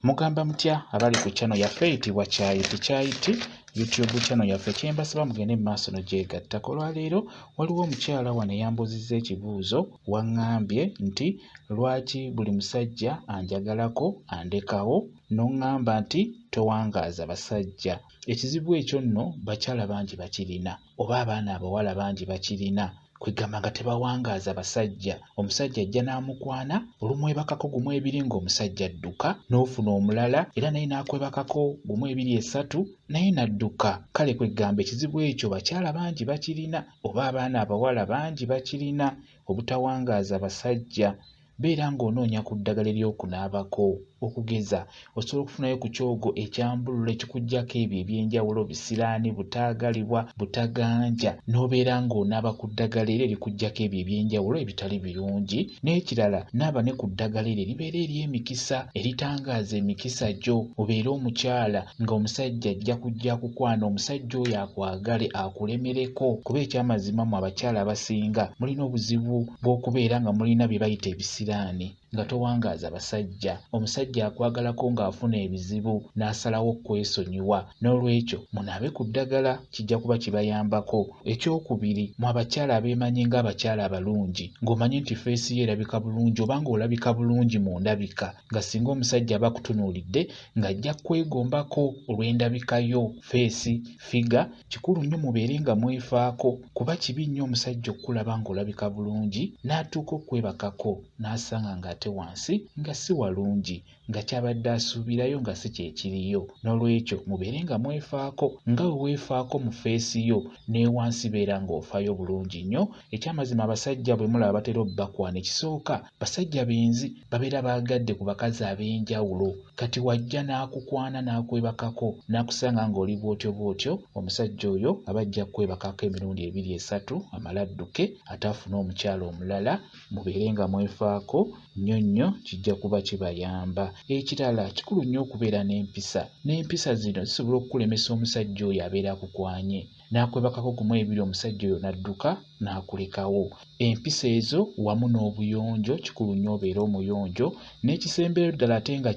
Mugamba mutya abali ku channel yaffe eyitibwa Kyayiti YouTube channel yaffe kyembasaba mugende mu maaso n'ogyegattako. Olwaleero waliwo omukyala wano eyambuzizza ekibuuzo waŋŋambye nti lwaki buli musajja anjagalako andekawo n'oŋŋamba nti towangaaza basajja. Ekizibu ekyo nno bakyala bangi bakirina oba abaana abawala bangi bakirina. Kwegamba nga tebawangaaza basajja. Omusajja ajja n'amukwana olumwebakako gumu ebiri ng'omusajja adduka n'ofuna omulala era naye n'akwebakako gumu ebiri esatu naye n'adduka. Kale kwegamba ekizibu ekyo bakyala bangi bakirina oba abaana abawala bangi bakirina obutawangaaza basajja. Beera ng'onoonya ku ddagala ery'okunaabako okugeza osobola okufunayo ku kyogo ekyambulula ekikuggyako ebyo eby'enjawulo bisiraani butaagalibwa butaganja n'obeera ng'onaaba ku ddagala eryo erikuggyako ebyo eby'enjawulo ebitali birungi. N'ekirala naaba ne ku ddagala eryo eribeera ery'emikisa eritangaaza emikisa gyo. Obeere omukyala ng'omusajja ajja kujja kukwana omusajja oyo akwagale akulemereko kuba ekyamazima mu abakyala abasinga mulina obuzibu bw'okubeera nga mulina bye bayita ebisiraani nga towangaaza basajja. Omusajja akwagalako ng'afuna ebizibu n'asalawo kwesonyiwa. N'olwekyo munaabe ku ddagala kijja kuba kibayambako. Ekyokubiri mu abakyala abeemanyi ng'abakyala abalungi ng'omanyi nti feesi ye erabika bulungi oba ng'olabika bulungi mu ndabika nga singa omusajja aba akutunuulidde ng'ajja kwegombako olw'endabika yo feesi figa. Kikulu nnyo mubeere nga mwefaako kuba kibi nnyo omusajja okkulaba ng'olabika bulungi n'atuuka okwebakako n'asanga nga ate wansi nga si walungi nga kyabadde asuubirayo nga si kyekiriyo. N'olwekyo mubeere nga mwefaako nga we weefaako mu feesi yo ne wansi beera ng'ofaayo bulungi nnyo. Ekyamazima abasajja bwe mulaba batera obbakwana ekisooka basajja benzi babeera baagadde ku bakazi ab'enjawulo. Kati wajja n'akukwana n'akwebakako n'akusanga ng'oli bw'otyo bw'otyo omusajja oyo aba ajja kwebakako emirundi ebiri esatu amala adduke ate afune omukyala omulala. Mubeere nga mwefaako nnyo nnyo kijja kuba kibayamba. Ekirala kikulu nnyo okubeera n'empisa. N'empisa zino zisobola okukulemesa omusajja oyo abeera akukwanye n'akwebakako gumu ebiri omusajja oyo n'adduka n'akulekawo. Empisa ezo wamu n'obuyonjo kikulu nnyo obeere omuyonjo. N'ekisemberayo ddala ate nga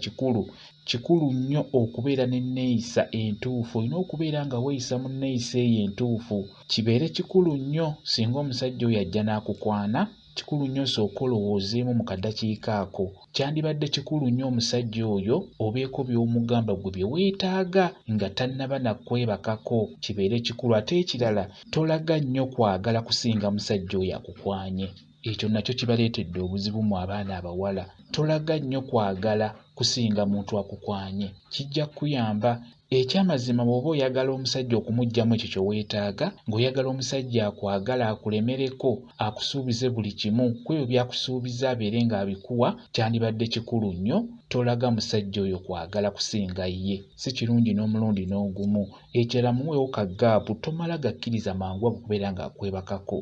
kikulu nnyo okubeera n'enneeyisa entuufu. Olina okubeera nga weeyisa mu nneeyisa eyo entuufu. Kibeere kikulu nnyo singa omusajja oyo ajja n'akukwana kikulu nnyo osooka olowoozeemu mu kaddakiika ako. Kyandibadde kikulu nnyo omusajja oyo obeeko by'omugamba gwe bye weetaaga nga tannaba nakwebakako kibeere kikulu. Ate ekirala tolaga nnyo kwagala kusinga musajja oyo akukwanye. Ekyo nakyo kibaleetedde obuzibu mu abaana abawala. Tolaga nnyo kwagala kusinga muntu akukwanye kijja kuyamba. Ekyamazima bw'oba oyagala omusajja okumuggyamu ekyo kye weetaaga ng'oyagala omusajja akwagala akulemereko akusuubize buli kimu ku ebyo by'akusuubiza abeere ng'abikuwa kyandibadde kikulu nnyo. Tolaga musajja oyo kwagala kusinga ye. Si kirungi n'omulundi n'ogumu. Ekirala muweewo kaggaapu tomala gakkiriza mangu okubeera ng'akwebakako.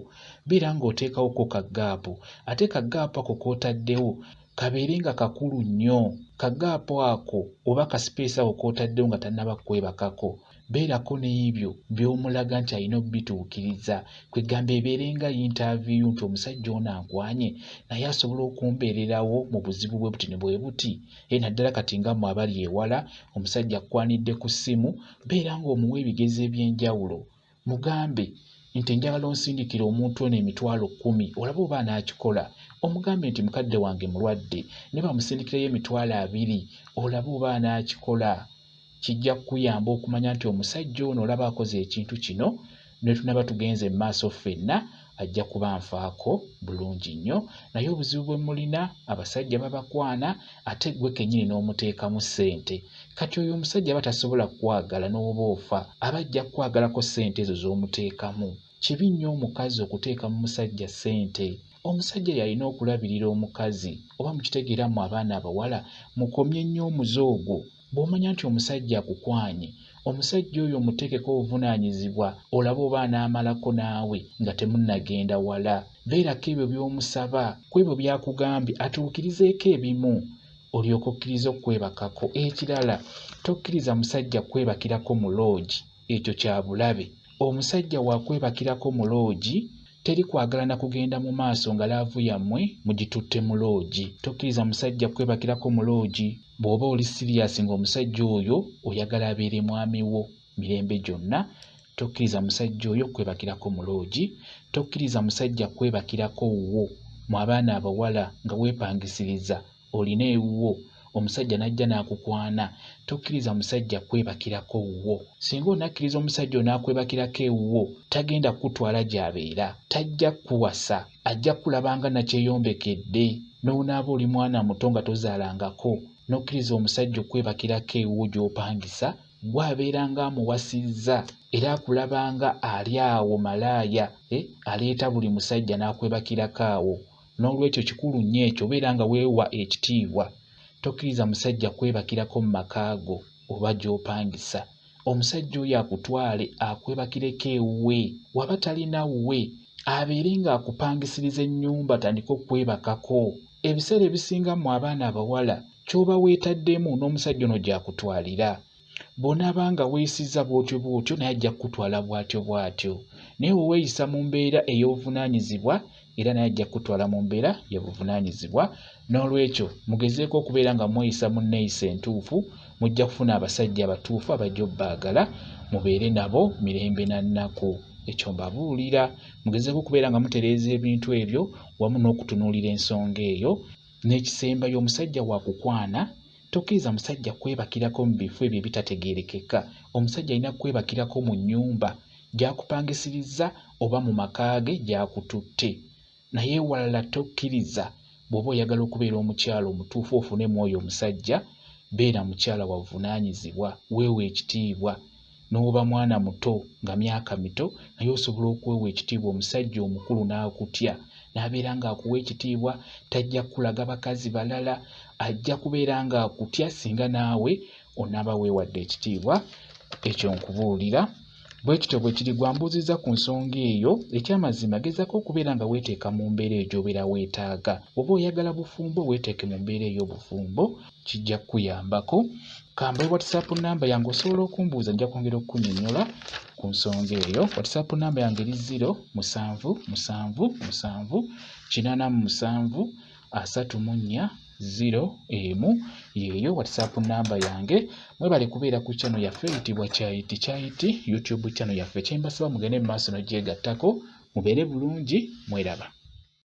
Beera ng'oteekawoko kaggaapu ate kaggaapu ako k'otaddewo kabeere nga kakulu nnyo. Kaggaapu ako oba kasipeesi ako k'otaddewo nga tannaba kwebakako beerako n'ebyo by'omulaga nti alina obituukiriza. Kwegamba ebeere nga yintaviyu nti omusajja ono ankwanye naye asobola okumbeererawo mu buzibu bwe buti ne bwe buti. Naddala kati nga mmwe abali ewala omusajja akkwanidde ku ssimu beera ng'omuwa ebigezo eby'enjawulo. Mugambe nti njagala onsindikira omuntu ono emitwalo 10 olabe oba anaakikola. Omugambe nti mukadde wange mulwadde ne bamusindikirayo emitwalo 2 olabe oba anaakikola. Kijja kukuyamba okumanya nti omusajja ono olaba akoze ekintu kino ne tunaba tugenze mu maaso ffenna ajja kuba nfaako bulungi nnyo. Naye obuzibu bwe mulina abasajja babakwana ate gwe kennyini n'omuteekamu ssente. Kati oyo omusajja aba tasobola kukwagala n'oba ofa aba ajja kukwagalako ssente ezo z'omuteekamu. Kibi nnyo omukazi okuteeka mu musajja ssente. Omusajja yalina okulabirira omukazi oba mukitegeera mu abaana abawala mukomye nnyo omuzoogo. Bw'omanya nti omusajja akukwanye omusajja oyo omuteekeko obuvunaanyizibwa olabe oba anaamalako naawe nga temunnagenda wala. Beerako ebyo by'omusaba ku ebyo by'akugambye atuukirizeeko ebimu olyoke okkiriza okwebakako. Ekirala tokkiriza musajja kwebakirako mu loogi. Ekyo kya bulabe. Omusajja waakwebakirako mu loogi teri kwagala na kugenda mu maaso nga laavu yammwe mugitutte mu loogi. Tokkiriza musajja kwebakirako mu loogi. bw'oba oli serious ng'omusajja oyo oyagala abeere mwami wo mirembe gyonna, tokkiriza musajja oyo kwebakirako mu loogi, tokkiriza musajja kwebakirako wo mu abaana abawala nga weepangisiriza olina ewuwo omusajja n'ajja n'akukwana, tokkiriza musajja kwebakirako wo. Singa onakkiriza omusajja onaakwebakirako ewuwo tagenda kukutwala gy'abeera, tajja kukuwasa, ajja kulabanga nakyeyombekedde. N'onaaba oli mwana muto nga tozaalangako n'okkiriza omusajja okwebakirako ewuwo gy'opangisa, gw'abeeranga amuwasizza era akulabanga ali awo malaaya, aleeta buli musajja n'akwebakirako awo. N'olwekyo kikulu nnyo ekyo, obeera nga weewa ekitiibwa. Tokkiriza musajja kwebakirako mu makaago oba gy'opangisa. Omusajja oyo akutwale akwebakireko ewuwe, waba talina wuwe abeere ng'akupangisiriza ennyumba atandike okwebakako. Ebiseera ebisinga mu abaana abawala ky'oba weetaddemu n'omusajja ono gy'akutwalira. Bw'onaaba nga weesiza bw'otyo naye ajja kukutwala bw'atyo. Naye bwe weeyisa mu mbeera ey'obuvunaanyizibwa era naye ajja kukutwala mu mbeera y'obuvunaanyizibwa. N'olwekyo mugezeeko okubeera nga mweyisa mu nneeyisa entuufu, mujja kufuna abasajja abatuufu abajja obbaagala, mubeere nabo mirembe na nnaku. Ekyo mbabuulira, mugezeeko okubeera nga mutereeza ebintu ebyo wamu n'okutunuulira ensonga eyo. N'ekisembayo, omusajja wakukwana tokkiriza musajja kwebakirako mu bifo ebyo ebitategeerekeka. Omusajja alina kwebakirako mu nnyumba gy'akupangisiriza oba mu makaage gy'akututte. Naye walala tokkiriza. Bw'oba oyagala okubeera omukyala omutuufu ofunemu oyo omusajja, beera mukyala wa buvunaanyizibwa, weewa ekitiibwa. N'oba mwana muto nga myaka mito naye osobola okwewa ekitiibwa omusajja omukulu n'akutya, n'abeera ng'akuwa ekitiibwa, tajja kukulaga bakazi balala, ajja kubeera ng'akutya singa naawe onaaba weewadde ekitiibwa. Ekyo nkubuulira. Bwe kityo bwe kiri, gwambuuzizza ku nsonga eyo. Ekyamazima gezaako okubeera nga weeteeka mu mbeera eyo gy'obeera weetaaga. Oba oyagala bufumbo, weeteeke mu mbeera ey'obufumbo, kijja kukuyambako. Kamba WhatsApp namba yange osobola okumbuuza, nja kwongera okukunnyonnyola ku nsonga eyo. WhatsApp namba yange eri 0778734 yeeyo WhatsApp namba yange. Mwebale kubeera ku channel yaffe eyitibwa Kyayiti YouTube channel yaffe. Kye mbasaba mugende mu maaso n'ogyegattako, mubeere bulungi, mweraba.